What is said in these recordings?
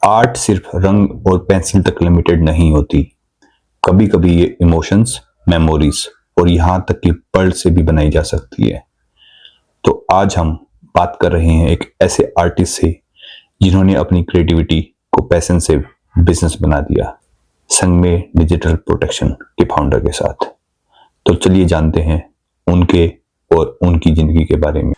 Art सिर्फ रंग और पेंसिल तक लिमिटेड नहीं होती। कभी कभी ये इमोशंस, मेमोरीज और यहाँ तक कि वर्ड से भी बनाई जा सकती है। तो आज हम बात कर रहे हैं एक ऐसे आर्टिस्ट से जिन्होंने अपनी क्रिएटिविटी को पैशन से बिजनेस बना दिया, संगमे डिजिटल प्रोटेक्शन के फाउंडर के साथ। तो चलिए जानते हैं उनके और उनकी जिंदगी के बारे में।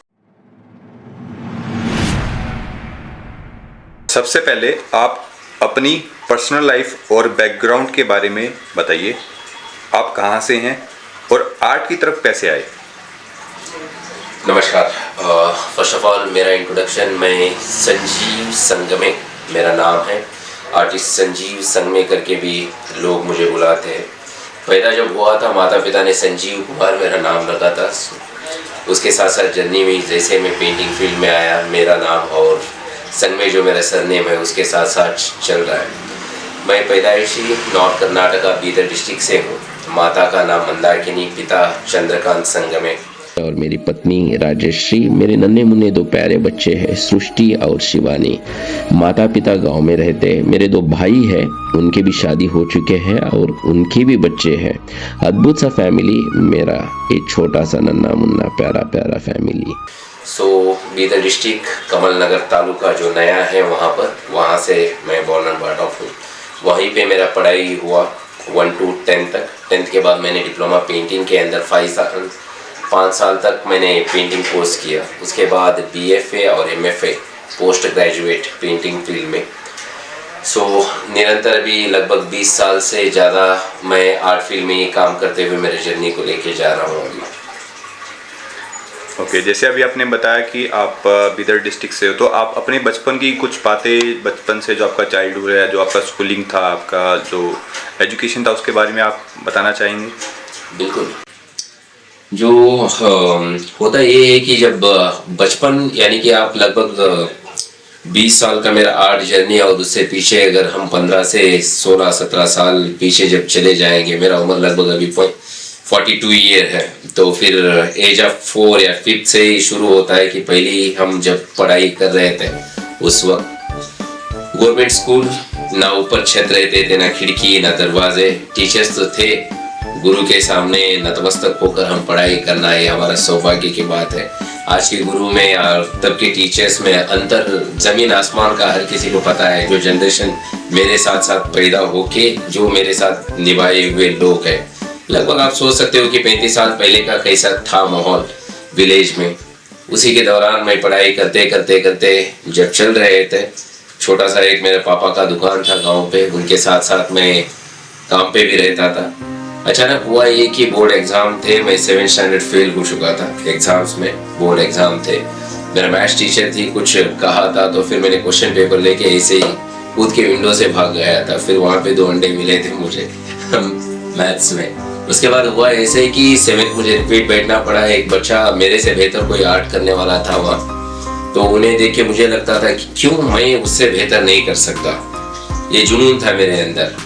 सबसे पहले आप अपनी पर्सनल लाइफ और बैकग्राउंड के बारे में बताइए। आप कहाँ से हैं और आर्ट की तरफ कैसे आए? नमस्कार। फर्स्ट ऑफ ऑल मेरा इंट्रोडक्शन, मैं संजीव संगमे मेरा नाम है। आर्टिस्ट संजीव संगमे करके भी लोग मुझे बुलाते हैं। पैदा जब हुआ था माता पिता ने संजीव कुमार मेरा नाम रखा था। उसके साथ साथ जर्नी में जैसे मैं पेंटिंग फील्ड में आया, मेरा नाम और संगमे जो मेरा सरनेम है उसके साथ साथ चल रहा है। मैं पैदाइशी नॉर्थ कर्नाटका बीदर डिस्ट्रिक्ट से हूँ। माता का नाम मंदाकिनी, पिता चंद्रकांत संगमे और मेरी पत्नी राजश्री। मेरे नन्हे मुन्ने दो प्यारे बच्चे हैं, सृष्टि और शिवानी। माता पिता गांव में रहते हैं। मेरे दो भाई हैं, उनकी भी शादी हो चुके हैं और उनके भी बच्चे हैं। अद्भुत सा फैमिली मेरा, एक छोटा सा नन्हा मुन्ना प्यारा प्यारा फैमिली। बीदर डिस्ट्रिक्ट कमल नगर तालुका जो नया है वहाँ से मैं बॉर्न एंड बॉर्ट ऑफ हूँ। वहीं पे मेरा पढ़ाई हुआ 1 to 10 तक। 10th के बाद मैंने डिप्लोमा पेंटिंग के अंदर 5 साल तक मैंने पेंटिंग कोर्स किया। उसके बाद BFA और MFA post graduate painting field में। निरंतर भी लगभग 20 साल से ज़्यादा मैं आर्ट फील्ड में ही काम करते हुए मेरे जर्नी को लेके जा रहा हूँ अभी। ओके, जैसे अभी आपने बताया कि आप बीदर डिस्ट्रिक्ट से हो, तो आप अपने बचपन की कुछ बातें, बचपन से जो आपका चाइल्डहुड है, जो आपका स्कूलिंग था, आपका जो एजुकेशन था, उसके बारे में आप बताना चाहेंगे? बिल्कुल। जो होता ये है कि जब बचपन यानी कि आप लगभग 20 साल का मेरा आर्ट जर्नी और उससे पीछे अगर हम 15 से 16-17 साल पीछे जब चले जाएंगे, मेरा उम्र लगभग अभी 42 ईयर है। तो फिर एज ऑफ 4 या 5 से ही शुरू होता है कि पहले हम जब पढ़ाई कर रहे थे उस वक्त गवर्नमेंट स्कूल, ना ऊपर छत रहते थे, ना खिड़की, ना दरवाजे। टीचर्स तो थे, गुरु के सामने नतमस्तक होकर हम पढ़ाई करना ये हमारा सौभाग्य की बात है। आज के गुरु में और तब के टीचर्स में अंतर जमीन आसमान का हर किसी को पता है। जो जनरेशन मेरे साथ साथ पैदा होके जो मेरे साथ निभाए हुए लोग हैं, लगभग आप सोच सकते हो कि 35 साल पहले का कैसा था माहौल विलेज में। उसी के दौरान मैं पढ़ाई करते करते करते जब चल रहे थे, छोटा सा एक मेरे पापा का दुकान था गांव पे, उनके साथ साथ मैं काम पे भी रहता था। अचानक हुआ ये कि बोर्ड एग्जाम थे। मैं 7th स्टैंडर्ड फेल हो चुका था एग्जाम्स में, बोर्ड एग्जाम थे। मेरा मैथ्स टीचर थी, कुछ कहा था तो फिर मैंने क्वेश्चन पेपर लेके ऐसे ही कूद के विंडो से भाग गया था। फिर वहाँ पे 2 अंडे मिले थे मुझे मैथ्स में। उसके बाद हुआ ऐसे कि 7th मुझे रिपीट बैठना पड़ा। एक बच्चा मेरे से बेहतर कोई आर्ट करने वाला था वहाँ, तो उन्हें देख के मुझे लगता था कि क्यों मैं उससे बेहतर नहीं कर सकता। ये जुनून था मेरे अंदर।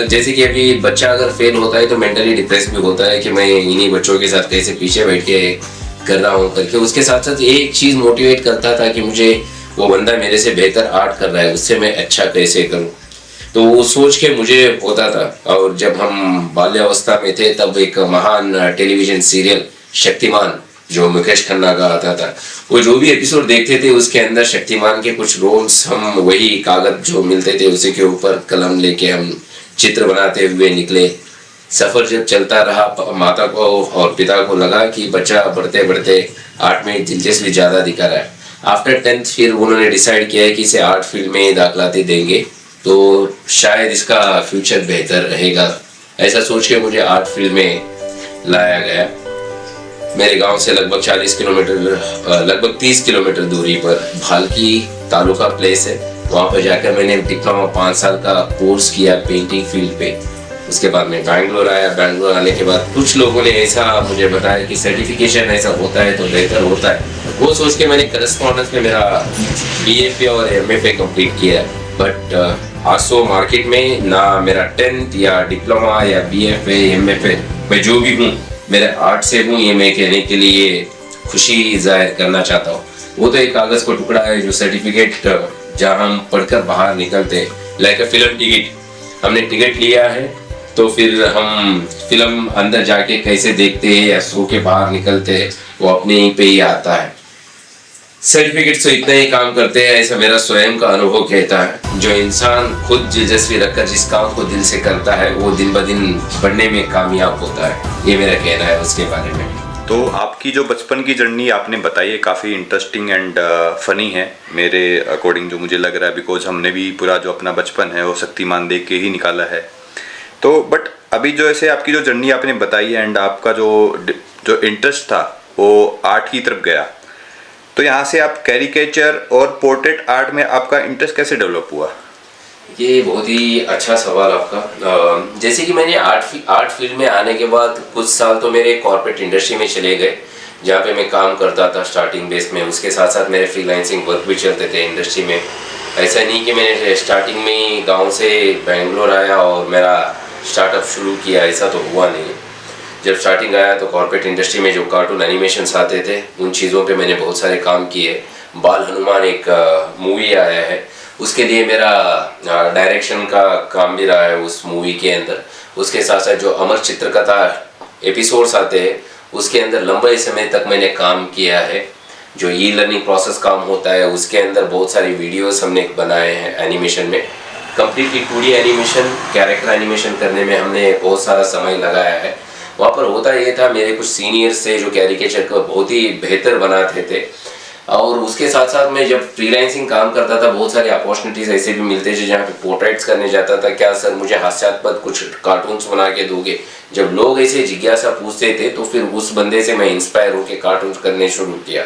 जैसे कि अभी बच्चा अगर फेल होता है तो मेंटली डिप्रेस भी होता है कि मैं इन्हीं बच्चों के साथ कैसे पीछे बैठ के कर रहा हूँ करके। उसके साथ साथ एक चीज़ मोटिवेट करता था कि मुझे वो बंदा मेरे से बेहतर आर्ट कर रहा है, उससे मैं अच्छा कैसे करूँ। तो वो सोच के मुझे होता था। और जब हम बाल्यावस्था में थे तब एक महान टेलीविजन सीरियल शक्तिमान जो मुकेश खन्ना का आता था, वो जो भी एपिसोड देखते थे उसके अंदर शक्तिमान के कुछ रोल्स हम वही कागज जो मिलते थे उसी के ऊपर कलम लेके हम चित्र बनाते हुए निकले। सफ़र जब चलता रहा, माता को और पिता को लगा कि बच्चा बढ़ते बढ़ते आर्ट में दिलचस्पी ज़्यादा दिखा रहा है। आफ्टर 10th फिर उन्होंने डिसाइड किया है कि इसे आर्ट फील्ड में दाखिलाती देंगे तो शायद इसका फ्यूचर बेहतर रहेगा। ऐसा सोच के मुझे आर्ट फील्ड में लाया गया। मेरे गांव से लगभग 30 किलोमीटर दूरी पर भालकी तालुका प्लेस है। वहाँ पर जाकर मैंने डिप्लोमा 5 साल का कोर्स किया पेंटिंग फील्ड पे। उसके बाद मैं बैंगलोर आया। बैंगलोर आने के बाद कुछ लोगों ने ऐसा मुझे बताया कि सर्टिफिकेशन ऐसा होता है तो बेहतर होता है। वो सोच के मैंने करस्पॉन्डेंस में मेरा BFA और MFA कंप्लीट किया। बट आसो मार्केट में ना मेरा 10th या डिप्लोमा या BFA MFA, मैं जो भी हूँ मेरे आर्ट से हूँ, ये मैं कहने के लिए खुशी जाहिर करना चाहता हूँ। वो तो एक कागज़ का टुकड़ा है जो सर्टिफिकेट जहाँ हम पढ़कर बाहर निकलते, लाइक अ फिल्म टिकट। हमने टिकट लिया है तो फिर हम फिल्म अंदर जाके कैसे देखते हैं या सो के बाहर निकलते हैं, वो अपने ही पे ही आता है। सर्टिफिकेट से इतना ही काम करते हैं, ऐसा मेरा स्वयं का अनुभव कहता है। जो इंसान खुद दिलचस्पी रखकर जिस काम को दिल से करता है वो दिन ब दिन बढ़ने में कामयाब होता है, ये मेरा कहना है उसके बारे में। तो आपकी जो बचपन की जर्नी आपने बताई है काफ़ी इंटरेस्टिंग एंड फनी है मेरे अकॉर्डिंग, जो मुझे लग रहा है, बिकॉज हमने भी पूरा जो अपना बचपन है वो शक्तिमान देख के ही निकाला है। तो बट अभी जो ऐसे आपकी जो जर्नी आपने बताई है एंड आपका जो जो इंटरेस्ट था वो आर्ट की तरफ गया, तो यहाँ से आप कैरिकेचर और पोर्ट्रेट आर्ट में आपका इंटरेस्ट कैसे डेवलप हुआ? ये बहुत ही अच्छा सवाल आपका। जैसे कि मैंने आर्ट फील्ड में आने के बाद कुछ साल तो मेरे कॉर्पोरेट इंडस्ट्री में चले गए, जहाँ पे मैं काम करता था स्टार्टिंग बेस में। उसके साथ साथ मेरे फ्रीलांसिंग वर्क भी चलते थे इंडस्ट्री में। ऐसा नहीं कि मैंने स्टार्टिंग में गांव से बेंगलोर आया और मेरा स्टार्टअप शुरू किया, ऐसा तो हुआ नहीं। जब स्टार्टिंग आया तो कॉर्पोरेट इंडस्ट्री में जो कार्टून एनिमेशंस आते थे उन चीज़ों पे मैंने बहुत सारे काम किए। बाल हनुमान एक मूवी आया है, उसके लिए मेरा डायरेक्शन का काम भी रहा है उस मूवी के अंदर। उसके साथ साथ जो अमर चित्रकथा एपिसोड्स आते हैं उसके अंदर लंबे समय तक मैंने काम किया है। जो ई लर्निंग प्रोसेस काम होता है उसके अंदर बहुत सारी वीडियोस हमने बनाए हैं एनिमेशन में। Completely 2D animation, character animation करने में हमने बहुत सारा समय लगाया है। वहाँ पर होता ये था, मेरे कुछ सीनियर्स थे जो कैरिकेचर को बहुत ही बेहतर बनाते थे, और उसके साथ साथ मैं जब फ्रीलांसिंग काम करता था बहुत सारे अपॉर्चुनिटीज ऐसे भी मिलते थे जहाँ पे पोर्ट्रेट्स करने जाता था। क्या सर मुझे हास्यास्पद कुछ कार्टून्स बना के दोगे? जब लोग ऐसे जिज्ञासा पूछते थे तो फिर उस बंदे से मैं इंस्पायर होकर कार्टून्स करने शुरू किया।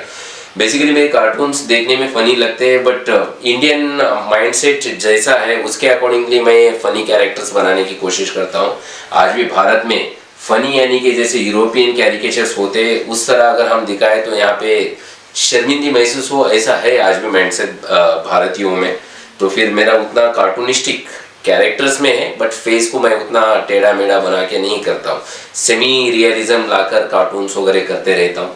बेसिकली मेरे कार्टून्स देखने में फ़नी लगते हैं, बट इंडियन माइंडसेट जैसा है उसके अकॉर्डिंगली मैं फ़नी कैरेक्टर्स बनाने की कोशिश करता हूँ। आज भी भारत में फ़नी यानी कि जैसे यूरोपियन कैरिकेचर्स होते हैं उस तरह अगर हम दिखाएं तो यहाँ पे शर्मिंदगी महसूस हो, ऐसा है आज भी माइंडसेट भारतीयों में। तो फिर मेरा उतना कार्टूनिस्टिक कैरेक्टर्स में है, बट फेस को मैं उतना टेढ़ा मेढ़ा बना के नहीं करता हूँ। सेमी रियलिज्म लाकर कार्टून्स वगैरह करते रहता हूँ।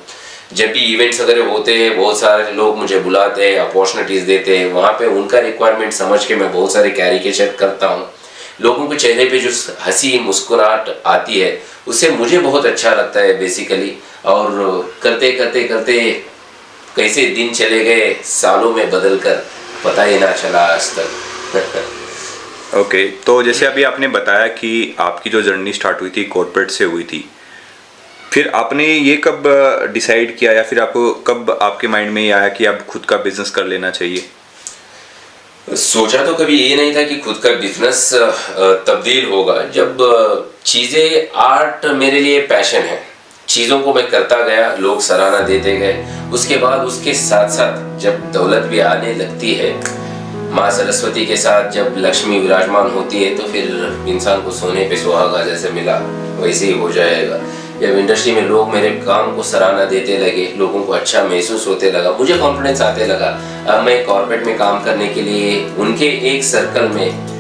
जब भी इवेंट्स वगैरह होते हैं बहुत सारे लोग मुझे बुलाते हैं, अपॉर्चुनिटीज़ देते हैं, वहाँ पे उनका रिक्वायरमेंट समझ के मैं बहुत सारे कैरिकेचर करता हूँ। लोगों के चेहरे पे जो हंसी मुस्कुराहट आती है उससे मुझे बहुत अच्छा लगता है बेसिकली। और करते करते करते कैसे दिन चले गए सालों में बदल कर पता ही ना चला आज तक। ओके, तो जैसे अभी आपने बताया कि आपकी जो जर्नी स्टार्ट हुई थी कॉर्पोरेट से हुई थी, फिर आपने ये कब डिसाइड किया या फिर आपको कब आपके माइंड में ये आया कि आप खुद का बिजनेस कर लेना चाहिए? सोचा तो कभी ये नहीं था कि खुद का बिजनेस तब्दील होगा। जब चीज़ें आर्ट मेरे लिए पैशन है, चीज़ों को मैं करता गया, लोग सराहना देते गए। उसके बाद उसके साथ साथ जब दौलत भी आने लगती है, माँ सरस्वती के साथ जब लक्ष्मी विराजमान होती है तो फिर इंसान को सोने पे सुहागा जैसे मिला वैसे ही हो जाएगा। जब इंडस्ट्री में लोग मेरे काम को सराहना देते लगे, लोगों को अच्छा महसूस होते लगा, मुझे कॉन्फिडेंस आते लगा। अब मैं कॉर्पोरेट में काम करने के लिए उनके एक सर्कल में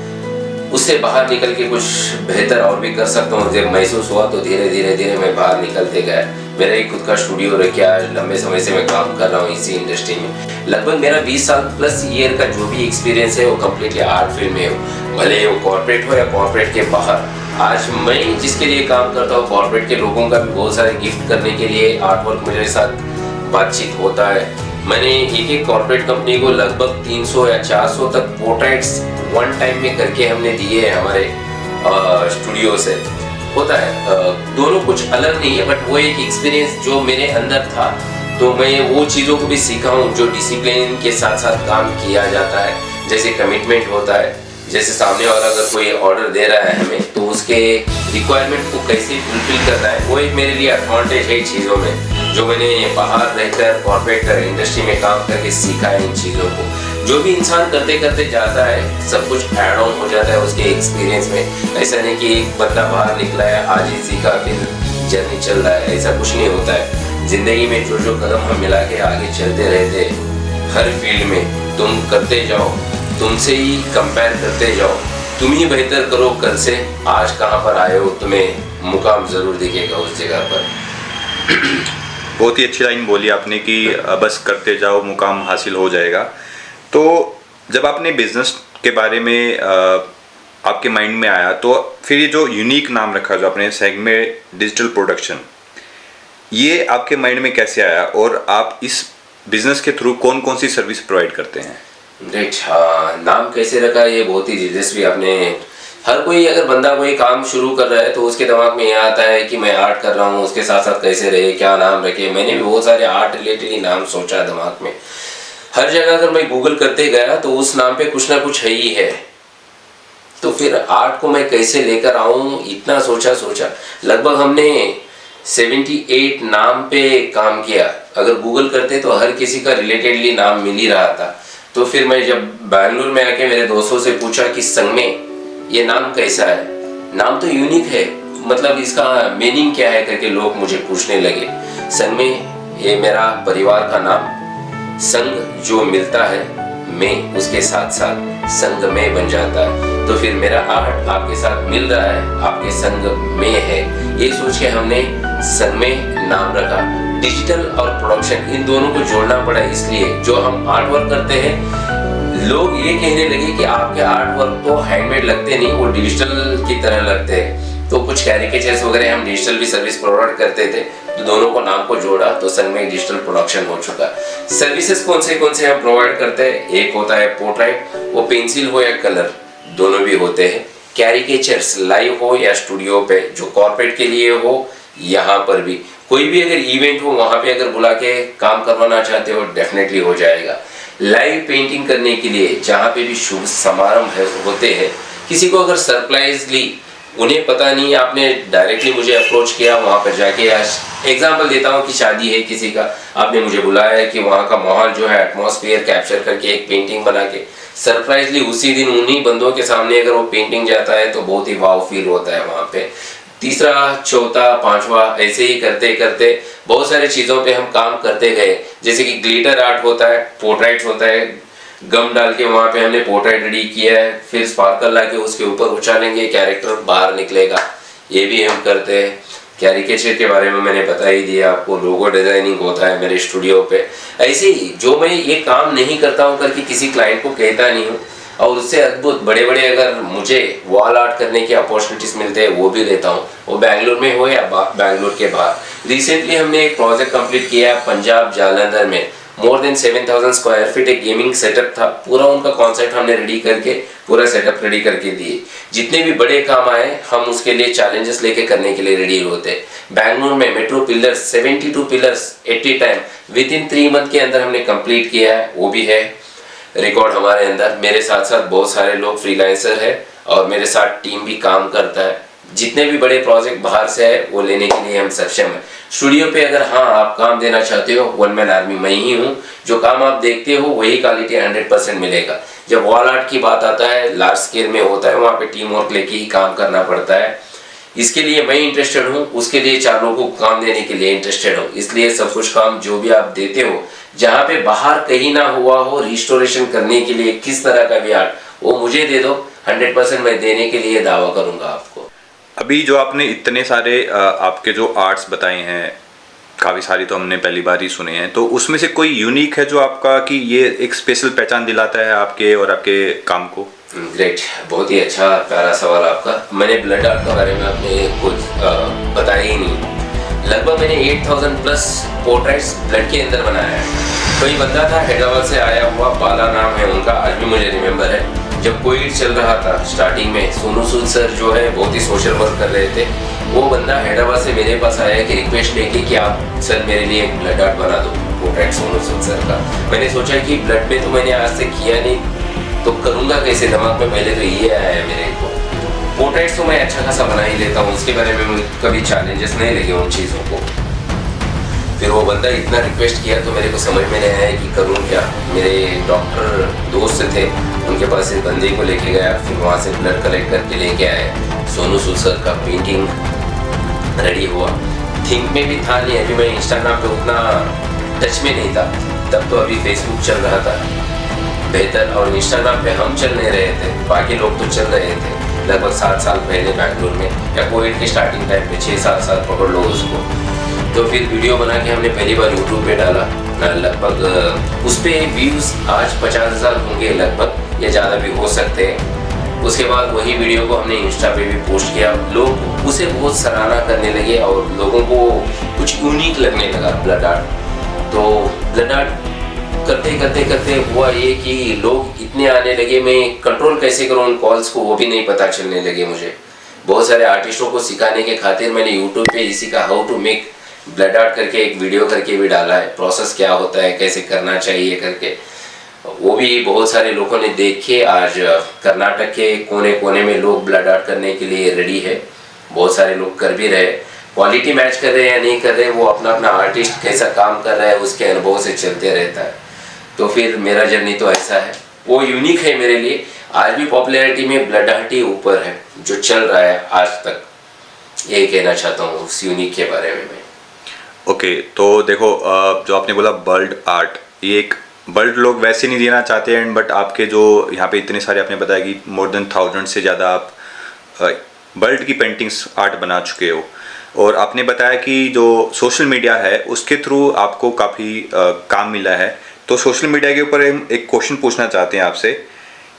उससे बाहर निकल के कुछ बेहतर और भी कर सकता हूँ। जब महसूस हुआ तो धीरे धीरे मैं बाहर निकलते गया। मेरा एक खुद का स्टूडियो रखा है, लंबे समय से मैं काम कर रहा हूँ इसी इंडस्ट्री में। लगभग मेरा 20 साल प्लस ईयर का जो भी एक्सपीरियंस है वो कम्प्लीटली आर्ट फील्ड में हो, भले वो कॉर्पोरेट हो या कॉर्पोरेट के बाहर। आज मैं जिसके लिए काम करता हूँ कॉर्पोरेट के लोगों का भी बहुत सारे गिफ्ट करने के लिए आर्ट वर्क मेरे साथ बातचीत होता है। मैंने एक कॉर्पोरेट कंपनी को लगभग 300 या 400 तक पोर्ट्रेट्स वन टाइम में करके हमने दिए हैं हमारे स्टूडियो से। होता है दोनों कुछ अलग नहीं है, बट वो एक एक्सपीरियंस जो मेरे अंदर था तो मैं वो चीज़ों को भी सीखा हूँ जो डिसिप्लिन के साथ साथ काम किया जाता है। जैसे कमिटमेंट होता है, जैसे सामने वाला अगर कोई ऑर्डर दे रहा है हमें तो उसके रिक्वायरमेंट को कैसे फुलफिल करना है, वो एक मेरे लिए एडवांटेज है चीज़ों में जो मैंने बाहर रहकर कॉर्पोरेट इंडस्ट्री में काम करके सीखा है। इन चीज़ों को जो भी इंसान करते करते जाता है सब कुछ ऐड ऑन हो जाता है उसके एक्सपीरियंस में। ऐसा नहीं कि एक बंदा बाहर निकला है आज ही सीखा फिर जर्नी चल रहा है, ऐसा कुछ नहीं होता है। जिंदगी में जो जो कदम हम मिला के आगे चलते रहते हर फील्ड में तुम करते जाओ, तुमसे ही कंपेयर करते जाओ, तुम ही बेहतर करो कल से। आज कहाँ पर आए हो तुम्हें मुकाम जरूर दिखेगा उस जगह पर। बहुत ही अच्छी लाइन बोली आपने कि बस करते जाओ मुकाम हासिल हो जाएगा। तो जब आपने बिजनेस के बारे में आपके माइंड में आया, तो फिर ये जो यूनिक नाम रखा जो आपने सेगमे डिजिटल प्रोडक्शन, ये आपके माइंड में कैसे आया और आप इस बिजनेस के थ्रू कौन कौन सी सर्विस प्रोवाइड करते हैं? ग्रेट। हाँ, नाम कैसे रखा ये बहुत ही दिलचस्पी आपने। हर कोई अगर बंदा कोई काम शुरू कर रहा है तो उसके दिमाग में ये आता है कि मैं आर्ट कर रहा हूँ, उसके साथ साथ कैसे रहे, क्या नाम रखे। मैंने भी बहुत सारे आर्ट रिलेटेड ही नाम सोचा दिमाग में। हर जगह अगर मैं गूगल करते गया तो उस नाम पे कुछ ना कुछ है ही है। तो फिर आर्ट को मैं कैसे लेकर आऊँ, इतना सोचा। लगभग हमने 78 नाम पे काम किया। अगर गूगल करते तो हर किसी का रिलेटेडली नाम मिल ही रहा था। तो फिर मैं जब बैंगलोर में आके मेरे दोस्तों से पूछा कि संगमे ये नाम कैसा है, नाम तो यूनिक है, मतलब इसका मीनिंग क्या है करके लोग मुझे पूछने लगे। संगमे ये मेरा परिवार का नाम, संग जो मिलता है में उसके साथ साथ संग में बन जाता है। तो फिर मेरा आर्ट आपके साथ मिल रहा है, आपके संग में है, ये सोच के हमने संग में नाम रखा। डिजिटल और प्रोडक्शन इन दोनों को जोड़ना पड़ा, इसलिए जो हम आर्ट वर्क करते हैं लोग ये कहने लगे कि आपके आर्ट वर्क तो हैंडमेड लगते नहीं, वो डिजिटल की तरह लगते हैं। तो कुछ कैरिकेचर्स वगैरह हम डिजिटल भी सर्विस प्रोवाइड करते थे, तो दोनों को नाम को जोड़ा तो संगमे डिजिटल प्रोडक्शन हो चुका। सर्विसेज कौन से हम प्रोवाइड करते हैं, एक होता है पोर्ट्रेट, वो पेंसिल हो या कलर दोनों भी होते हैं। कैरिकेचर्स लाइव हो या स्टूडियो पे, जो कॉर्पोरेट के लिए हो, यहाँ पर भी कोई भी अगर इवेंट हो वहाँ पे अगर बुला के काम करवाना चाहते हो डेफिनेटली हो जाएगा। लाइव पेंटिंग करने के लिए जहाँ पे भी शुभ समारंभ होते हैं, किसी को अगर सरप्राइजली उन्हें पता नहीं, आपने डायरेक्टली मुझे अप्रोच किया, वहाँ पर जाके एग्जाम्पल देता हूँ कि शादी है किसी का, आपने मुझे बुलाया है कि वहाँ का माहौल जो है एटमॉस्फेयर कैप्चर करके एक पेंटिंग बना के सरप्राइजली उसी दिन उन्हीं बंदों के सामने अगर वो पेंटिंग जाता है तो बहुत ही वाव फील होता है वहाँ पे। तीसरा, चौथा, पांचवा, ऐसे ही करते करते बहुत सारी चीज़ों पे हम काम करते गए। जैसे कि ग्लिटर आर्ट होता है, पोर्ट्रेट होता है, गम डाल के वहाँ पे हमने पोर्ट्रेट रेडी किया है, फिर स्पार्कल ला के उसके ऊपर उछालेंगे, कैरेक्टर बाहर निकलेगा, ये भी हम करते हैं। कैरिकेचर के बारे में मैंने बता ही दिया आपको, लोगो डिजाइनिंग होता है मेरे स्टूडियो पे। ऐसे ही जो मैं ये काम नहीं करता हूँ करके किसी क्लाइंट को कहता नहीं हूँ, और उससे अद्भुत बड़े बड़े अगर मुझे वॉल आर्ट करने की अपॉर्चुनिटीज मिलते हैं वो भी लेता हूँ, वो बैंगलोर में हो या बैंगलोर के बाहर। रिसेंटली हमने एक प्रोजेक्ट कंप्लीट किया पंजाब जालंधर में, मोर देन 7000 स्क्वायर फीट एक गेमिंग सेटअप था। पूरा उनका कॉन्सेप्ट हमने रेडी करके पूरा सेटअप रेडी करके दिए। जितने भी बड़े काम आए हम उसके लिए चैलेंजेस लेके करने के लिए रेडी होते हैं। बैंगलोर में metro pillars 72 pillars 80 time with in 3 month के अंदर हमने कंप्लीट किया है, वो भी है रिकॉर्ड हमारे अंदर। मेरे साथ साथ बहुत सारे लोग फ्रीलांसर है और मेरे साथ टीम भी काम करता है। जितने भी बड़े प्रोजेक्ट बाहर से है वो लेने के लिए हम सक्षम है। स्टूडियो पे अगर हाँ आप काम देना चाहते हो, वन मैन आर्मी मैं ही हूँ। जो काम आप देखते हो वही क्वालिटी 100% मिलेगा। जब वॉल आर्ट की बात आता है, लार्ज स्केल में होता है, वहाँ पे टीम वर्क लेके ही काम करना पड़ता है। इसके लिए मैं इंटरेस्टेड हूँ, उसके लिए 4 लोगों को काम देने के लिए इंटरेस्टेड हूँ। इसलिए सब कुछ काम जो भी आप देते हो, जहाँ पे बाहर कहीं ना हुआ हो, रिस्टोरेशन करने के लिए किस तरह का भी आर्ट, वो मुझे दे दो, 100% मैं देने के लिए दावा करूँगा आपको। अभी जो आपने इतने सारे आपके जो आर्ट्स बताए हैं, काफ़ी सारी तो हमने पहली बार ही सुने हैं, तो उसमें से कोई यूनिक है जो आपका कि ये एक स्पेशल पहचान दिलाता है आपके और आपके काम को? ग्रेट, बहुत ही अच्छा प्यारा सवाल आपका। मैंने ब्लड आर्ट के बारे में आपने कुछ बताया ही नहीं। लगभग मैंने 8000 प्लस पोर्ट्रेट्स ब्लड के अंदर बनाया है। कोई बंदा था हैदराबाद से आया हुआ, बाला नाम है उनका, आज भी मुझे रिमेम्बर है। जब कोविड चल रहा था स्टार्टिंग में, सोनू सूद सर जो है बहुत ही सोशल वर्क कर रहे थे, वो बंदा हैदराबाद से मेरे पास आया कि रिक्वेस्ट लेके कि आप सर मेरे लिए एक ब्लड आर्ट बना दो, पोर्ट्रेट सोनू सूद सर का। मैंने सोचा कि ब्लड में तो मैंने आज तक किया नहीं, तो करूँगा कैसे, दिमाग में पहले तो ये आया है मेरे को। पोर्ट्रेट्स तो मैं अच्छा खासा बना ही लेता हूँ, उसके बारे में मुझे कभी चैलेंजेस नहीं लगे उन चीज़ों को। फिर वो बंदा इतना रिक्वेस्ट किया तो मेरे को समझ में नहीं आया कि करूँ क्या। मेरे डॉक्टर दोस्त थे, उनके पास इस बंदे को लेके गया, फिर वहाँ से ब्लड कलेक्ट करके लेके आए। सोनू सूद सर का पेंटिंग रेडी हुआ। थिंक में भी था नहीं, अभी मैं इंस्टाग्राम पे उतना टच में नहीं था, तब तो अभी फेसबुक चल रहा था बेहतर, और इंस्टाग्राम पे हम चल नहीं रहे थे, बाकी लोग तो चल रहे थे। लगभग 7 साल पहले बैंगलोर में, या कोविड के स्टार्टिंग टाइम पे 6-7 साल पकड़ लो उसको। तो फिर वीडियो बना के हमने पहली बार यूट्यूब पे डाला। लगभग उस पर व्यूज़ आज 50,000 होंगे लगभग। या ज़्यादा भी हो सकते हैं। उसके बाद वही वीडियो को हमने इंस्टा पे भी पोस्ट किया, लोग उसे बहुत सराहना करने लगे और लोगों को कुछ यूनिक लगने लगा ब्लड आर्ट। तो ब्लड आर्ट करते करते करते हुआ ये कि लोग इतने आने लगे, मैं कंट्रोल कैसे करूँ उन कॉल्स को वो भी नहीं पता चलने लगे मुझे। बहुत सारे आर्टिस्टों को सिखाने के खातिर मैंने यूट्यूब पे इसी का how to make blood art करके एक वीडियो करके भी डाला है, प्रोसेस क्या होता है, कैसे करना चाहिए करके। वो भी बहुत सारे लोगों ने देख के आज कर्नाटक के कोने कोने में लोग ब्लड आर्ट करने के लिए रेडी है। बहुत सारे लोग कर भी रहे, क्वालिटी मैच कर रहे हैं या नहीं कर रहे, वो अपना अपना आर्टिस्ट कैसा काम कर रहा है उसके अनुभव से चलते रहता है। तो फिर मेरा जर्नी तो ऐसा है, वो यूनिक है मेरे लिए। आज भी पॉपुलैरिटी में ब्लड आर्ट ही ऊपर है जो चल रहा है आज तक, यही कहना चाहता हूँ उस यूनिक के बारे में मैं। ओके, तो देखो जो आपने बोला ब्लड आर्ट, ये एक ब्लड लोग वैसे नहीं देना चाहते हैं, बट आपके जो यहाँ पे इतने सारे आपने बताया कि मोर देन 1000 से ज़्यादा आप ब्लड की पेंटिंग्स आर्ट बना चुके हो। और आपने बताया कि जो सोशल मीडिया है उसके थ्रू आपको काफ़ी काम मिला है। तो सोशल मीडिया के ऊपर हम एक क्वेश्चन पूछना चाहते हैं आपसे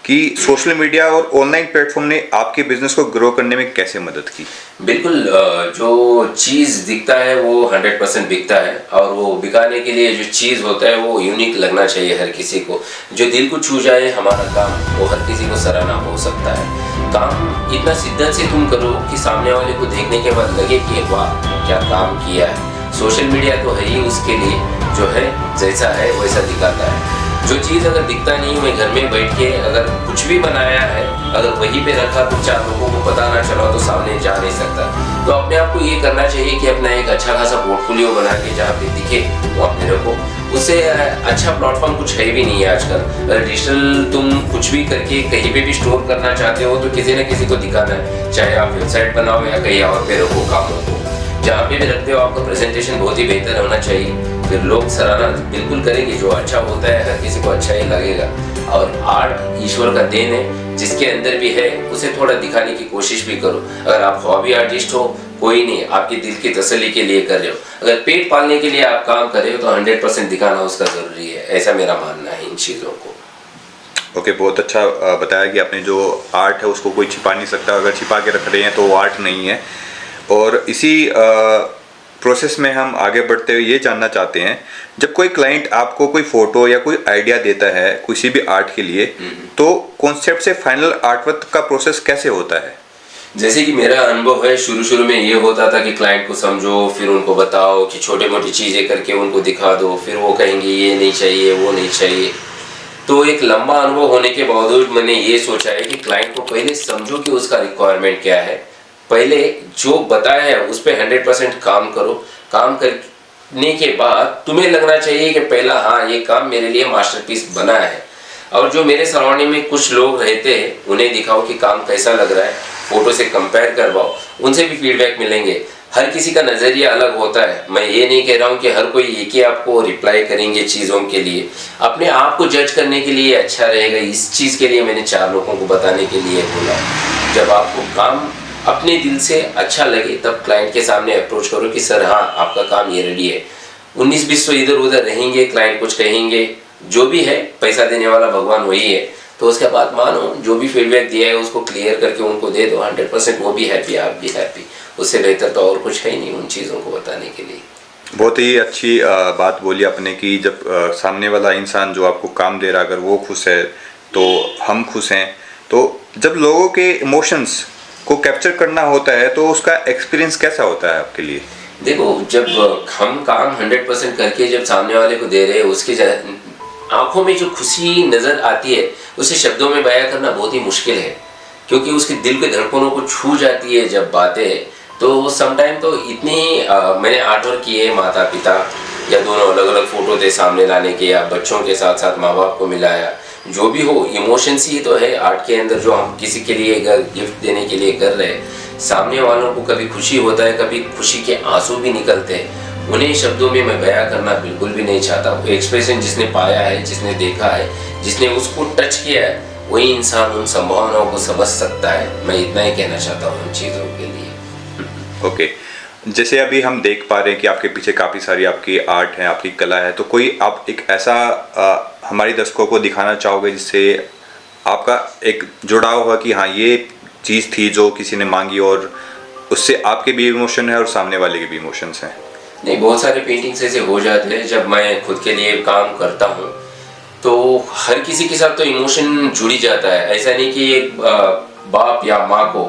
कि सोशल मीडिया और ऑनलाइन प्लेटफॉर्म ने आपके बिजनेस को ग्रो करने में कैसे मदद की? बिल्कुल, जो चीज़ दिखता है वो 100% बिकता है, और वो बिकाने के लिए जो चीज़ होता है वो यूनिक लगना चाहिए हर किसी को, जो दिल को छू जाए हमारा काम, वो हर किसी को सराहना हो सकता है। काम इतना शिद्दत से तुम करो कि सामने वाले को देखने के बाद लगे कि वाह क्या काम किया है। सोशल मीडिया तो है ही उसके लिए, जो है जैसा है वैसा दिखाता है। जो चीज़ अगर दिखता नहीं, मैं घर में बैठ के अगर कुछ भी बनाया है, अगर वहीं पे रखा तो 4 लोगों को पता ना चला तो सामने जा नहीं सकता। तो अपने आप को ये करना चाहिए कि अपना एक अच्छा खासा पोर्टफोलियो बना के जहाँ पे दिखे वहाँ पे रखो। उससे अच्छा प्लेटफॉर्म कुछ है भी नहीं है आजकल। अगर डिजिटल तुम कुछ भी करके कहीं पे भी स्टोर करना चाहते हो तो किसी न किसी को दिखाना है, चाहे आप वेबसाइट बनाओ या कहीं और पे रखो कामों को। जहाँ पे भी रखते हो आपका प्रेजेंटेशन बहुत ही बेहतर होना चाहिए, फिर लोग सराहना बिल्कुल करेंगे। जो अच्छा होता है हर किसी को अच्छा ही लगेगा। और आर्ट ईश्वर का देन है, जिसके अंदर भी है उसे थोड़ा दिखाने की कोशिश भी करो। अगर आप हॉबी आर्टिस्ट हो, कोई नहीं, आपके दिल की तसल्ली के लिए कर रहे हो। अगर पेट पालने के लिए आप काम कर रहे हो तो 100% दिखाना उसका ज़रूरी है, ऐसा मेरा मानना है इन चीज़ों को। ओके, बहुत अच्छा बताया कि आपने जो आर्ट है उसको कोई छिपा नहीं सकता। अगर छिपा के रख रहे हैं तो वो आर्ट नहीं है। और इसी प्रोसेस में हम आगे बढ़ते हुए ये जानना चाहते हैं, जब कोई क्लाइंट आपको कोई फोटो या कोई आइडिया देता है किसी भी आर्ट के लिए, तो कॉन्सेप्ट से फाइनल आर्टवर्क का प्रोसेस कैसे होता है? जैसे कि मेरा अनुभव है, शुरू में ये होता था कि क्लाइंट को समझो, फिर उनको बताओ कि छोटी मोटी चीज़ें करके उनको दिखा दो, फिर वो कहेंगे ये नहीं चाहिए वो नहीं चाहिए। तो एक लंबा अनुभव होने के बावजूद मैंने ये सोचा है कि क्लाइंट को पहले समझो कि उसका रिक्वायरमेंट क्या है, पहले जो बताया है उस पर 100% काम करो। काम करने के बाद तुम्हें लगना चाहिए कि पहला हाँ ये काम मेरे लिए मास्टरपीस बना है। और जो मेरे सराउंडिंग में कुछ लोग रहते हैं उन्हें दिखाओ कि काम कैसा लग रहा है, फोटो से कंपेयर करवाओ, उनसे भी फीडबैक मिलेंगे। हर किसी का नज़रिया अलग होता है। मैं ये नहीं कह रहा हूँ कि हर कोई एक ही आपको रिप्लाई करेंगे चीज़ों के लिए। अपने आप को जज करने के लिए अच्छा रहेगा, इस चीज़ के लिए मैंने 4 लोगों को बताने के लिए बोला। जब आपको काम अपने दिल से अच्छा लगे तब क्लाइंट के सामने अप्रोच करो कि सर हाँ आपका काम ये रेडी है। 19-20 इधर उधर रहेंगे, क्लाइंट कुछ कहेंगे, जो भी है पैसा देने वाला भगवान वही है। तो उसके बाद मानो जो भी फीडबैक दिया है उसको क्लियर करके उनको दे दो, 100% वो भी हैप्पी, आप भी हैप्पी। उससे बेहतर तो और कुछ है ही नहीं उन चीज़ों को बताने के लिए। बहुत ही अच्छी बात बोली आपने कि जब सामने वाला इंसान जो आपको काम दे रहा अगर वो खुश है तो हम खुश हैं। तो जब लोगों के इमोशंस को कैप्चर करना होता है तो उसका एक्सपीरियंस कैसा होता है आपके लिए? देखो, जब हम काम 100% करके जब सामने वाले को दे रहे हैं, उसकी आंखों में जो खुशी नज़र आती है उसे शब्दों में बयां करना बहुत ही मुश्किल है, क्योंकि उसके दिल के धड़कनों को छू जाती है जब बातें। तो समटाइम तो इतनी मैंने आर्टवर्क किए, माता पिता या दोनों अलग अलग फ़ोटो थे सामने लाने के, या बच्चों के साथ साथ माँ बाप को मिलाया। जो भी हो, इमोशंस ही तो है आर्ट के अंदर, जो हम किसी के लिए गिफ्ट देने के लिए कर रहे हैं। सामने वालों को कभी खुशी होता है, कभी खुशी के आंसू भी निकलते हैं। उन्हें शब्दों में मैं बयां करना बिल्कुल भी नहीं चाहता। वो एक्सप्रेशन जिसने पाया है, जिसने देखा है, जिसने उसको टच किया है, वही इंसान उन संभावनाओं को समझ सकता है। मैं इतना ही कहना चाहता हूँ उन चीज़ों के लिए। ओके, जैसे अभी हम देख पा रहे हैं कि आपके पीछे काफ़ी सारी आपकी आर्ट है, आपकी कला है, तो कोई आप एक ऐसा हमारे दर्शकों को दिखाना चाहोगे जिससे आपका एक जुड़ाव हुआ कि हाँ ये चीज़ थी जो किसी ने मांगी और उससे आपके भी इमोशन है और सामने वाले के भी इमोशंस हैं? नहीं, बहुत सारे पेंटिंग्स ऐसे हो जाते हैं जब मैं खुद के लिए काम करता हूँ तो हर किसी के साथ तो इमोशन जुड़ ही जाता है। ऐसा नहीं कि एक बाप या माँ को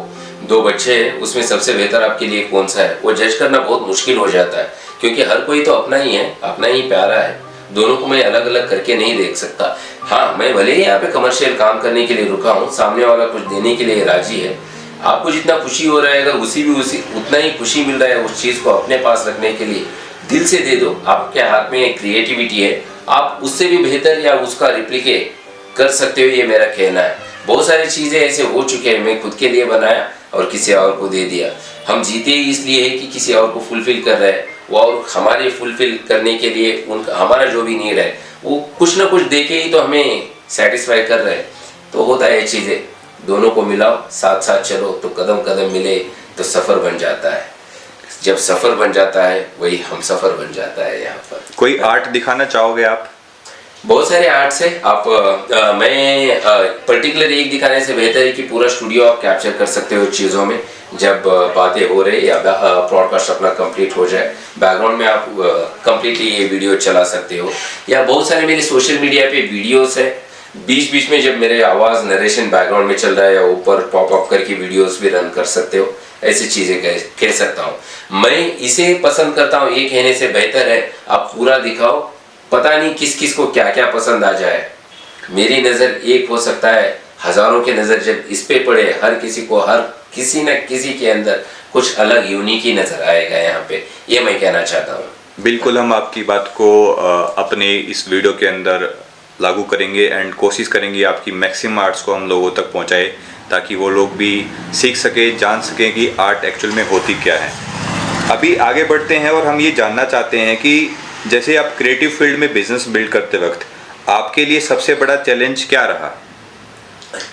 दो बच्चे हैं, उसमें सबसे बेहतर आपके लिए कौन सा है वो जज करना बहुत मुश्किल हो जाता है, क्योंकि हर कोई तो अपना ही है, अपना ही प्यारा है। दोनों को मैं अलग अलग करके नहीं देख सकता। हाँ, मैं भले ही यहाँ पे कमर्शियल काम करने के लिए रुका हूँ, सामने वाला कुछ देने के लिए राजी है, आपको जितना खुशी हो रहा है अगर उसी उतना ही खुशी मिल रहा है उस चीज़ को अपने पास रखने के लिए, दिल से दे दो। आपके हाथ में एक क्रिएटिविटी है, आप उससे भी बेहतर या उसका रिप्लिकेट कर सकते हो, ये मेरा कहना है। बहुत सारी चीज़ें ऐसे हो चुके हैं, मैं खुद के लिए बनाया और किसी और को दे दिया। हम जीते ही इसलिए है कि किसी और को फुलफिल कर रहे हैं, वो और हमारे फुलफिल करने के लिए उनका हमारा जो भी नीड है वो कुछ ना कुछ दे के ही तो हमें सेटिस्फाई कर रहे हैं। तो होता है ये चीज़ें, दोनों को मिलाओ, साथ साथ चलो तो कदम कदम मिले तो सफ़र बन जाता है। जब सफ़र बन जाता है वही हम सफ़र बन जाता है। यहाँ पर कोई आर्ट दिखाना चाहोगे आप? बहुत सारे आर्ट्स है। आप मैं पर्टिकुलर एक दिखाने से बेहतर है कि पूरा स्टूडियो आप कैप्चर कर सकते हो चीज़ों में। जब बातें हो रही या ब्रॉडकास्ट अपना कंप्लीट हो जाए, बैकग्राउंड में आप कंप्लीटली ये वीडियो चला सकते हो। या बहुत सारे मेरे सोशल मीडिया पे वीडियोस है, बीच बीच में जब मेरे आवाज़ नरेशन बैकग्राउंड में चल रहा है या ऊपर पॉप अप करके वीडियोस भी रन कर सकते हो। ऐसी चीज़ें कह सकता हूँ। मैं इसे पसंद करता हूँ, ये कहने से बेहतर है आप पूरा दिखाओ। पता नहीं किस किस को क्या क्या पसंद आ जाए। मेरी नज़र एक हो सकता है, हजारों के नज़र जब इस पे पड़े, हर किसी न किसी के अंदर कुछ अलग यूनिक ही नज़र आएगा यहाँ पे, ये मैं कहना चाहता हूँ। बिल्कुल, हम आपकी बात को अपने इस वीडियो के अंदर लागू करेंगे एंड कोशिश करेंगे आपकी मैक्सिमम आर्ट्स को हम लोगों तक पहुँचाए, ताकि वो लोग भी सीख सके, जान सकें कि आर्ट एक्चुअल में होती क्या है। अभी आगे बढ़ते हैं और हम ये जानना चाहते हैं कि जैसे आप क्रिएटिव फील्ड में बिजनेस बिल्ड करते वक्त आपके लिए सबसे बड़ा चैलेंज क्या रहा?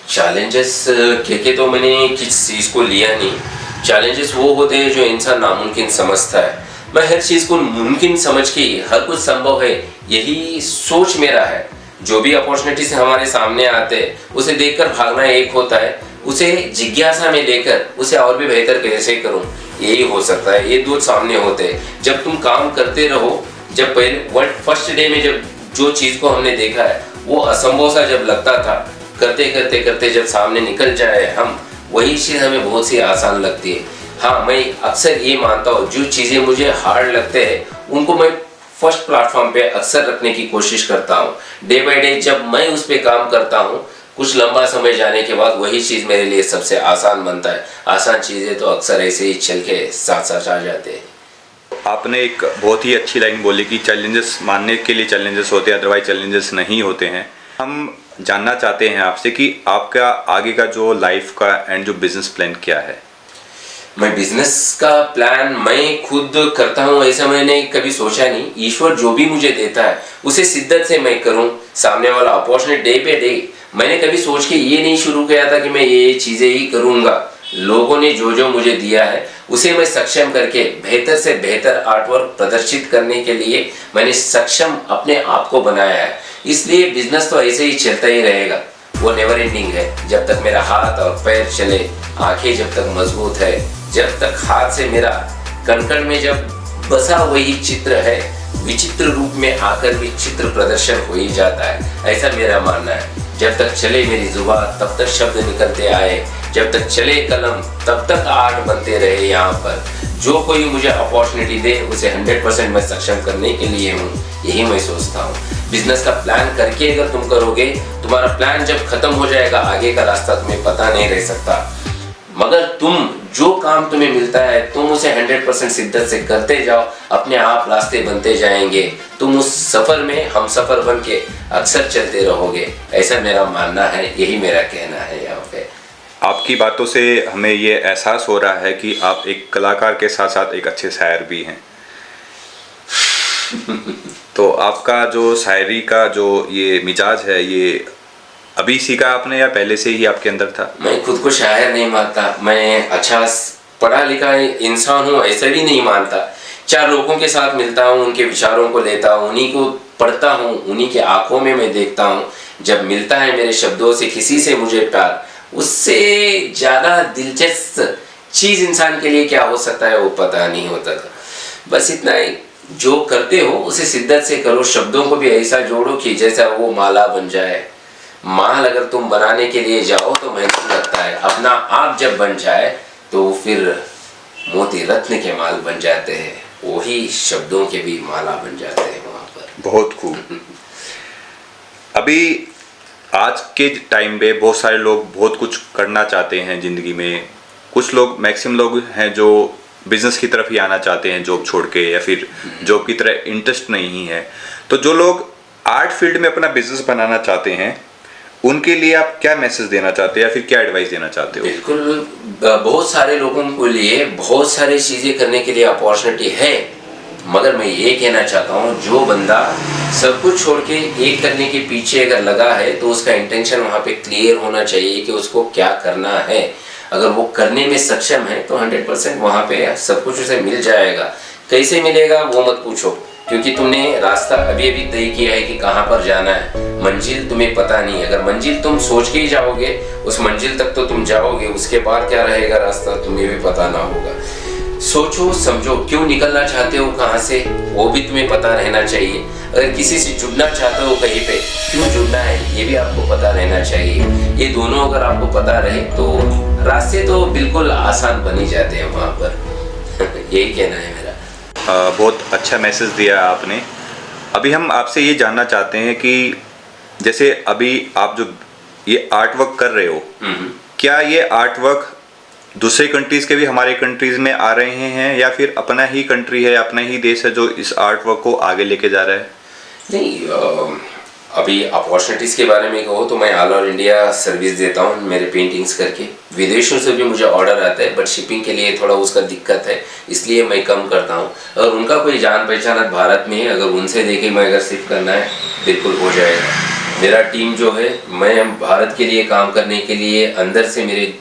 चैलेंजेस के तो मैंने किस चीज़ को लिया नहीं। चैलेंजेस वो होते हैं जो इंसान नामुमकिन समझता है। मैं हर चीज़ को मुमकिन समझ के हर कुछ संभव है, यही सोच मेरा है। जो भी अपॉर्चुनिटीज हमारे सामने आते हैं उसे देखकर भागना एक होता है, उसे जिज्ञासा में लेकर उसे और भी बेहतर कैसे करूं, यही हो सकता है। ये दो सामने होते हैं। जब तुम काम करते रहो, जब पहले फर्स्ट डे में जब जो चीज़ को हमने देखा है वो असंभव सा जब लगता था, करते करते करते जब सामने निकल जाए हम, वही चीज़ हमें बहुत सी आसान लगती है। हाँ, मैं अक्सर ये मानता हूँ जो चीज़ें मुझे हार्ड लगते हैं उनको मैं फर्स्ट प्लेटफॉर्म पे अक्सर रखने की कोशिश करता हूँ। डे बाय डे जब मैं उस पर काम करता हूँ, कुछ लंबा समय जाने के बाद वही चीज़ मेरे लिए सबसे आसान बनता है। आसान चीज़ें तो अक्सर ऐसे ही चल के साथ साथ आ जाते हैं। आपने एक बहुत ही अच्छी लाइन बोली कि चैलेंजेस मानने के लिए चैलेंजेस होते हैं, अदरवाइज चैलेंजेस नहीं होते हैं। हम जानना चाहते हैं आपसे कि आपका आगे का जो लाइफ का एंड जो बिजनेस प्लान क्या है? मैं बिजनेस का प्लान मैं खुद करता हूँ, ऐसा मैंने कभी सोचा नहीं। ईश्वर जो भी मुझे देता है उसे शिद्दत से मैं करूँ। सामने वाला अपॉर्चुनिटी डे पे डे, मैंने कभी सोच के ये नहीं शुरू किया था कि मैं ये चीज़ें ही करूँगा। लोगों ने जो जो मुझे दिया है उसे मैं सक्षम करके बेहतर से बेहतर आर्टवर्क प्रदर्शित करने के लिए मैंने सक्षम अपने आप को बनाया है। इसलिए बिजनेस तो ऐसे ही चलता ही रहेगा, वो नेवर एंडिंग है। जब तक मेरा हाथ और पैर चले, आंखें जब तक मजबूत है, जब तक हाथ से मेरा कणकण में जब बसा वही चित्र है, विचित्र रूप में आकर भी चित्र प्रदर्शन हो ही जाता है, ऐसा मेरा मानना है। जब तक चले मेरी जुबान तब तक शब्द निकलते आए, जब तक चले कलम तब तक आर्ट बनते रहे। यहाँ पर जो कोई मुझे अपॉर्चुनिटी दे उसे 100% मैं सक्षम करने के लिए हूँ, यही मैं सोचता हूँ। बिजनेस का प्लान करके अगर तुम करोगे, तुम्हारा प्लान जब खत्म हो जाएगा आगे का रास्ता तुम्हें पता नहीं रह सकता। मगर तुम जो काम तुम्हें मिलता है तुम उसे 100% शिद्दत से करते जाओ, अपने आप रास्ते बनते जाएंगे। तुम उस सफ़र में हम सफ़र बन के अक्सर चलते रहोगे, ऐसा मेरा मानना है, यही मेरा कहना है। यहाँ पे आपकी बातों से हमें ये एहसास हो रहा है कि आप एक कलाकार के साथ साथ एक अच्छे शायर भी हैं। तो आपका जो शायरी का जो ये मिजाज है, ये अभी सीखा आपने या पहले से ही आपके अंदर था? मैं खुद को शायर नहीं मानता, मैं अच्छा पढ़ा लिखा इंसान हूँ ऐसा भी नहीं मानता। चार लोगों के साथ मिलता हूँ, उनके विचारों को लेता हूँ, उन्हीं को पढ़ता हूँ, उन्हीं के आंखों में मैं देखता हूँ। जब मिलता है मेरे शब्दों से किसी से मुझे प्यार, उससे ज़्यादा दिलचस्प चीज़ इंसान के लिए क्या हो सकता है वो पता नहीं होता था। बस इतना ही, जो करते हो उसे शिद्दत से करो, शब्दों को भी ऐसा जोड़ो कि जैसा वो माला बन जाए। माल अगर तुम बनाने के लिए जाओ तो मेहनत लगता है, अपना आप जब बन जाए तो फिर मोती रत्न के माल बन जाते हैं, वही शब्दों के भी माला बन जाते हैं वहाँ पर। बहुत खूब। अभी आज के टाइम पे बहुत सारे लोग बहुत कुछ करना चाहते हैं ज़िंदगी में। कुछ लोग, मैक्सिमम लोग हैं जो बिजनेस की तरफ ही आना चाहते हैं जॉब छोड़ के, या फिर जॉब की तरह इंटरेस्ट नहीं है। तो जो लोग आर्ट फील्ड में अपना बिजनेस बनाना चाहते हैं उनके लिए आप क्या मैसेज देना चाहते हैं या फिर क्या एडवाइस देना चाहते हो? बिल्कुल, बहुत सारे लोगों के लिए बहुत सारी चीज़ें करने के लिए अपॉर्चुनिटी है, मगर मैं ये कहना चाहता हूँ जो बंदा सब कुछ छोड़ के एक करने के पीछे अगर लगा है तो उसका इंटेंशन वहाँ पे क्लियर होना चाहिए कि उसको क्या करना है। अगर वो करने में सक्षम है तो 100% वहाँ पे सब कुछ उसे मिल जाएगा। कैसे मिलेगा वो मत पूछो, क्योंकि तुमने रास्ता अभी अभी तय किया है कि कहाँ पर जाना है, मंजिल तुम्हें पता नहीं। अगर मंजिल तुम सोच के ही जाओगे उस मंजिल तक तो तुम जाओगे, उसके बाद क्या रहेगा रास्ता तुम्हें भी पता ना होगा। सोचो समझो, क्यों निकलना चाहते हो कहाँ से वो भी तुम्हें पता रहना चाहिए। अगर किसी से जुड़ना चाहते हो कहीं पे, क्यों जुड़ना है ये भी आपको पता रहना चाहिए। ये दोनों अगर आपको पता रहे तो रास्ते तो बिल्कुल आसान बन ही जाते हैं वहाँ पर। यही कहना है मेरा। बहुत अच्छा मैसेज दिया आपने। अभी हम आपसे ये जानना चाहते हैं कि जैसे अभी आप जो ये आर्ट वर्क कर रहे हो, क्या ये आर्ट वर्क दूसरे कंट्रीज के भी हमारे कंट्रीज में आ रहे हैं, या फिर अपना ही कंट्री है, अपना ही देश है जो इस आर्ट वर्क को आगे लेके जा रहा है? नहीं, अभी अपॉर्चुनिटीज़ के बारे में कहो तो मैं ऑल ओवर इंडिया सर्विस देता हूँ मेरे पेंटिंग्स करके। विदेशों से भी मुझे ऑर्डर आता है, बट शिपिंग के लिए थोड़ा उसका दिक्कत है, इसलिए मैं कम करता हूँ। अगर उनका कोई जान पहचान भारत में है, अगर उनसे देखे मैं अगर शिफ्ट करना है बिल्कुल हो जाएगा। मेरा टीम जो है, मैं भारत के लिए काम करने के लिए अंदर से मेरे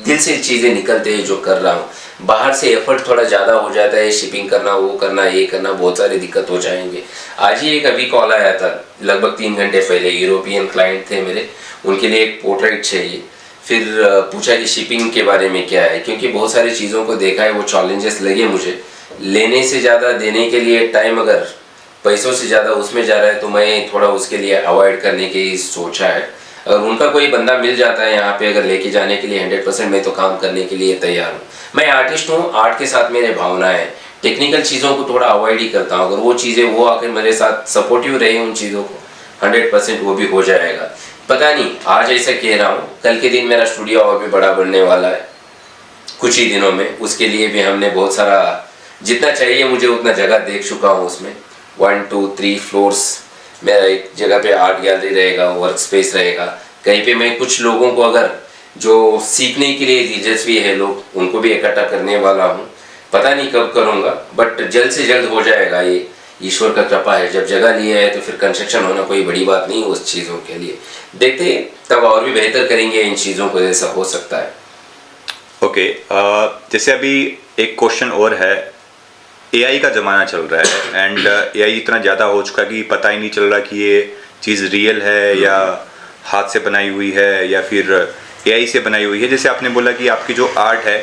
दिल से चीज़ें निकलते हैं जो कर रहा हूँ। बाहर से एफर्ट थोड़ा ज़्यादा हो जाता है, शिपिंग करना, वो करना, ये करना, बहुत सारी दिक्कत हो जाएंगे। आज ही एक अभी कॉल आया था लगभग 3 घंटे पहले, यूरोपियन क्लाइंट थे मेरे, उनके लिए एक पोर्ट्रेट चाहिए। फिर पूछा कि शिपिंग के बारे में क्या है, क्योंकि बहुत सारी चीज़ों को देखा है, वो चैलेंजेस लगे मुझे। लेने से ज़्यादा देने के लिए टाइम अगर पैसों से ज़्यादा उसमें जा रहा है तो मैं थोड़ा उसके लिए अवॉइड करने की सोचा है। अगर उनका कोई बंदा मिल जाता है यहाँ पे अगर लेके जाने के लिए 100% मैं तो काम करने के लिए तैयार हूँ। मैं आर्टिस्ट हूँ, आर्ट के साथ मेरे भावना है, टेक्निकल चीज़ों को थोड़ा अवॉइड ही करता हूँ। अगर वो चीज़ें वो आकर मेरे साथ सपोर्टिव रहे उन चीज़ों को, 100% वो भी हो जाएगा। पता नहीं, आज ऐसा कह रहा हूँ, कल के दिन मेरा स्टूडियो और भी बड़ा बनने वाला है कुछ ही दिनों में। उसके लिए भी हमने बहुत सारा, जितना चाहिए मुझे उतना जगह देख चुका हूँ। उसमें 1 2 3 फ्लोर्स मेरा एक जगह पे आर्ट गैलरी रहेगा, वर्क स्पेस रहेगा। कहीं पे मैं कुछ लोगों को अगर जो सीखने के लिए दिलचस्पी है लोग, उनको भी इकट्ठा करने वाला हूँ। पता नहीं कब करूँगा, बट जल्द से जल्द हो जाएगा। ये ईश्वर का कृपा है, जब जगह लिया है तो फिर कंस्ट्रक्शन होना कोई बड़ी बात नहीं उस चीज़ों के लिए। देखते तब और भी बेहतर करेंगे इन चीज़ों को, जैसा हो सकता है। ओके, जैसे अभी एक क्वेश्चन और है, एआई का ज़माना चल रहा है एंड एआई इतना ज़्यादा हो चुका कि पता ही नहीं चल रहा कि ये चीज़ रियल है या हाथ से बनाई हुई है या फिर एआई से बनाई हुई है। जैसे आपने बोला कि आपकी जो आर्ट है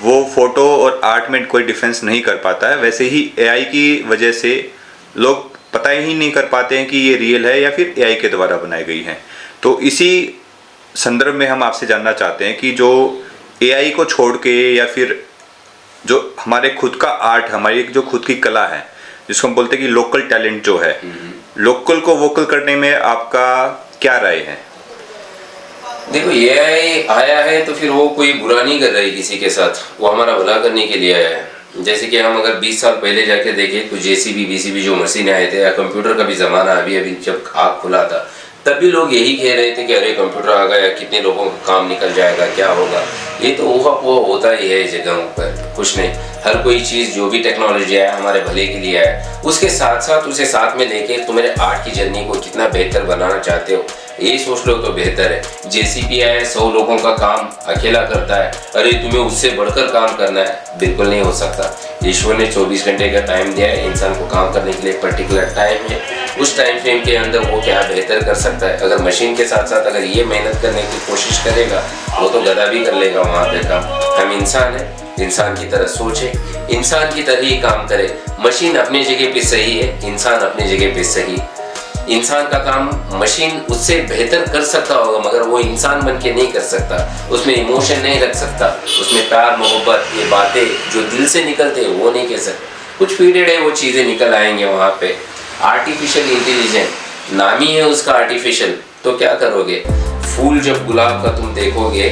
वो फोटो और आर्ट में कोई डिफरेंस नहीं कर पाता है, वैसे ही एआई की वजह से लोग पता ही नहीं कर पाते हैं कि ये रियल है या फिर एआई के द्वारा बनाई गई है। तो इसी संदर्भ में हम आपसे जानना चाहते हैं कि जो एआई को छोड़ के या फिर जो हमारे खुद का आर्ट, हमारी जो खुद की कला है, जिसको हम बोलते हैं कि लोकल टैलेंट जो है, लोकल को वोकल करने में आपका क्या राय है? देखो, ये आया है तो फिर वो कोई बुरा नहीं कर रहा है किसी के साथ, वो हमारा भला करने के लिए आया है। जैसे कि हम अगर 20 साल पहले जाके देखें तो जेसीबी बीसीबी जो मशीन आए थे, या कंप्यूटर का भी ज़माना अभी अभी जब आग खुला था, तब भी लोग यही कह रहे थे कि अरे कंप्यूटर आ गया, कितने लोगों का काम निकल जाएगा, क्या होगा। ये तो वो होता ही है जगहों पर, कुछ नहीं। हर कोई चीज़ जो भी टेक्नोलॉजी है हमारे भले के लिए है, उसके साथ साथ उसे साथ में लेके तुम्हारे आर्ट की जर्नी को कितना बेहतर बनाना चाहते हो, ये सोच लो तो बेहतर है। जेसीपी है 100 लोगों का काम अकेला करता है, अरे तुम्हें उससे बढ़कर काम करना है, बिल्कुल नहीं हो सकता। ईश्वर ने 24 घंटे का टाइम दिया है इंसान को काम करने के लिए, पर्टिकुलर टाइम है। उस टाइम फ्रेम के अंदर वो क्या बेहतर कर सकता है। अगर मशीन के साथ साथ अगर ये मेहनत करने की कोशिश करेगा, वो तो गधा भी कर लेगा वहाँ पे काम। हम इंसान है, इंसान की तरह सोचे, इंसान की तरह ही काम करे। मशीन अपनी जगह पे सही है, इंसान अपनी जगह पे सही। इंसान का काम मशीन उससे बेहतर कर सकता होगा, मगर वो इंसान बन के नहीं कर सकता। उसमें इमोशन नहीं रख सकता, उसमें प्यार मोहब्बत ये बातें जो दिल से निकलते हैं वो नहीं कह सकते। कुछ पीरियड है वो चीज़ें निकल आएंगे वहाँ पे। आर्टिफिशियल इंटेलिजेंट नाम ही है उसका आर्टिफिशियल, तो क्या करोगे। फूल जब गुलाब का तुम देखोगे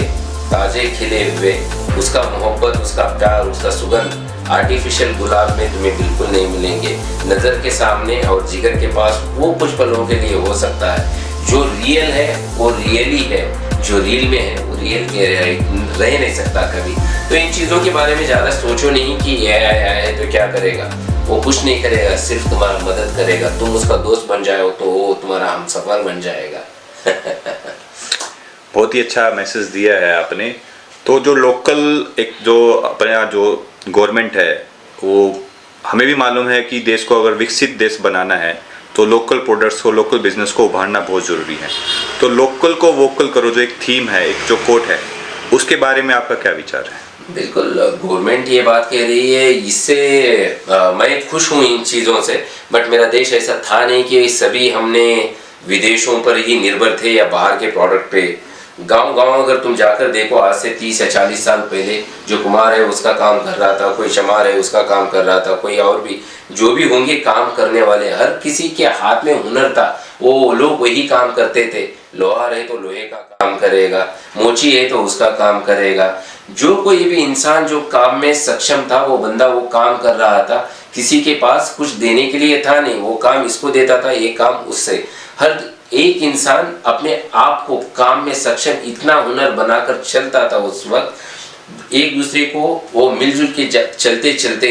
ताजे खिले हुए, उसका मोहब्बत, उसका प्यार, उसका सुगंध आर्टिफिशियल गुलाब में तुम्हें बिल्कुल नहीं मिलेंगे। नज़र के सामने और जिगर के पास वो कुछ पलों के लिए हो सकता है। जो रियल है वो रियल ही है, जो रियल में है वो रियल के रह नहीं सकता कभी। तो इन चीज़ों के बारे में ज़्यादा सोचो नहीं कि ये आया है तो क्या करेगा। वो कुछ नहीं करेगा, सिर्फ तुम्हारा मदद करेगा। तुम उसका दोस्त बन जाओ तो वो तुम्हारा हमसफर बन जाएगा। बहुत ही अच्छा मैसेज दिया है आपने। तो जो लोकल एक जो अपने यहाँ जो गवर्नमेंट है, वो हमें भी मालूम है कि देश को अगर विकसित देश बनाना है तो लोकल प्रोडक्ट्स को, लोकल बिजनेस को उभारना बहुत ज़रूरी है। तो लोकल को वोकल करो जो एक थीम है, एक जो कोट है, उसके बारे में आपका क्या विचार है। बिल्कुल, गवर्नमेंट ये बात कह रही है, इससे मैं खुश हूँ इन चीज़ों से। बट मेरा देश ऐसा था नहीं कि सभी हमने विदेशों पर ही निर्भर थे या बाहर के प्रोडक्ट पे। गांव अगर तुम जाकर देखो, आज से 30 या 40 साल पहले जो कुम्हार है उसका काम कर रहा था, कोई चमार है उसका काम कर रहा था, कोई और भी जो भी होंगे काम करने वाले, हर किसी के हाथ में हुनर था, वो लोग वही काम करते थे। लोहार है तो लोहे का काम करेगा, मोची है तो उसका काम करेगा। जो कोई भी इंसान जो काम में सक्षम था वो बंदा वो काम कर रहा था। किसी के पास कुछ देने के लिए था नहीं, वो काम इसको देता था, ये काम उससे। हर एक इंसान अपने आप को काम में सक्षम इतना हुनर बनाकर चलता था उस वक्त। एक दूसरे को वो मिलजुल के चलते चलते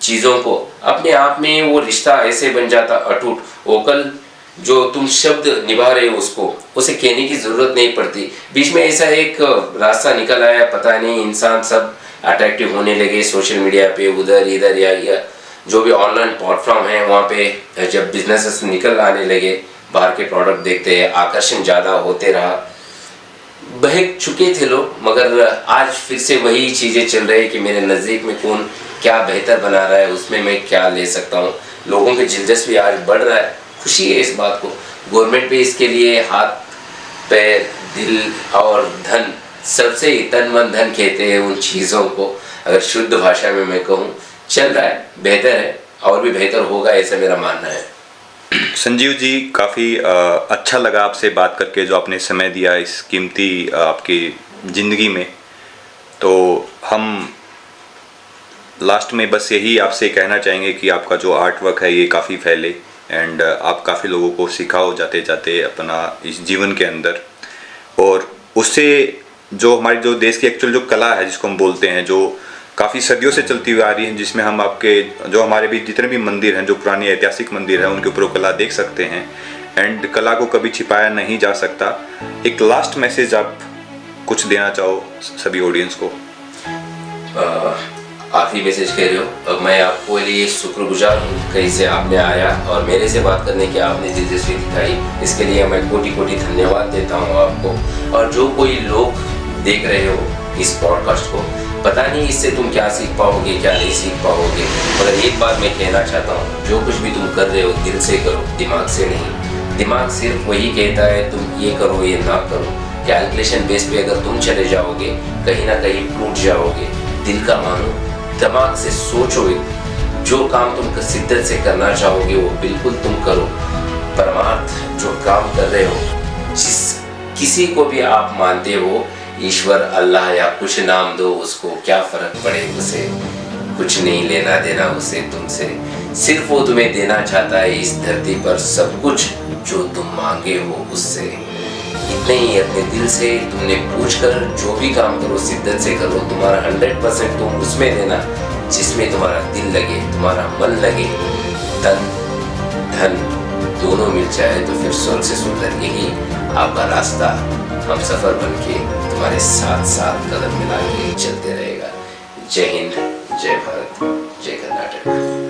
चीज़ों को अपने आप में वो रिश्ता ऐसे बन जाता अटूट। वोकल जो तुम शब्द निभा रहे हो उसको उसे कहने की ज़रूरत नहीं पड़ती। बीच में ऐसा एक रास्ता निकल आया, पता नहीं इंसान सब अट्रैक्टिव होने लगे सोशल मीडिया पे, उधर इधर या जो भी ऑनलाइन प्लेटफॉर्म है वहाँ पे जब बिजनेसेस निकल आने लगे, बाहर के प्रोडक्ट देखते हैं, आकर्षण ज़्यादा होते रहा, बहक चुके थे लोग। मगर आज फिर से वही चीज़ें चल रही है कि मेरे नज़दीक में कौन क्या बेहतर बना रहा है, उसमें मैं क्या ले सकता हूँ। लोगों की दिलचस्पी आज बढ़ रहा है, खुशी है इस बात को। गवर्नमेंट भी इसके लिए हाथ पैर दिल और धन, सबसे तन मन धन कहते हैं उन चीज़ों को, अगर शुद्ध भाषा में मैं कहूँ, चल रहा है, बेहतर है और भी बेहतर होगा, ऐसा मेरा मानना है। संजीव जी, काफ़ी अच्छा लगा आपसे बात करके, जो आपने समय दिया इस कीमती आपकी ज़िंदगी में। तो हम लास्ट में बस यही आपसे कहना चाहेंगे कि आपका जो आर्ट वर्क है ये काफ़ी फैले एंड आप काफ़ी लोगों को सिखाओ जाते जाते अपना इस जीवन के अंदर। और उससे जो हमारी जो देश की एक्चुअल जो कला है जिसको हम बोलते हैं, जो काफ़ी सदियों से चलती हुई आ रही है, जिसमें हम आपके जो हमारे भी जितने भी मंदिर हैं, जो पुरानी ऐतिहासिक मंदिर हैं, उनके ऊपर कला देख सकते हैं एंड कला को कभी छिपाया नहीं जा सकता। एक लास्ट मैसेज आप कुछ देना चाहो सभी ऑडियंस को। आखिरी मैसेज कह रहे हो, मैं आपको लिए शुक्रगुजार हूँ कहीं से आपने आया और मेरे से बात करने की आपने दिलचस्पी दिखाई, इसके लिए मैं कोटि कोटि धन्यवाद देता हूँ आपको। और जो कोई लोग देख रहे हो इस पॉडकास्ट को, पता नहीं इससे तुम क्या सीख पाओगे क्या नहीं सीख पाओगे, मगर एक बात मैं कहना चाहता हूँ, जो कुछ भी तुम कर रहे हो दिल से करो, दिमाग से नहीं। दिमाग सिर्फ वही कहता है तुम ये करो ये ना करो, कैलकुलेशन बेस पे अगर तुम चले जाओगे कहीं ना कहीं टूट जाओगे। दिल का मानो, दिमाग से सोचो, जो काम तुम शिद्दत से करना चाहोगे वो बिल्कुल तुम करो। परमार्थ जो काम कर रहे हो, जिस किसी को भी आप मानते हो, ईश्वर अल्लाह या कुछ नाम दो उसको, क्या फर्क पड़े, उसे कुछ नहीं लेना देना उसे तुमसे। सिर्फ वो तुम्हें देना चाहता है इस धरती पर सब कुछ जो तुम मांगे हो उससे। इतने ही अपने दिल से तुमने पूछकर जो भी काम करो शिद्दत से करो, तुम्हारा 100% तुम उसमें देना जिसमें तुम्हारा दिल लगे, तुम्हारा मन लगे। तन धन दोनों मिल जाए तो फिर स्वर्ग से सुंदर यही आपका रास्ता हम सफर बन के तुम्हारे साथ साथ कदम मिला के चलते रहेगा। जय हिंद, जय भारत, जय कर्नाटक।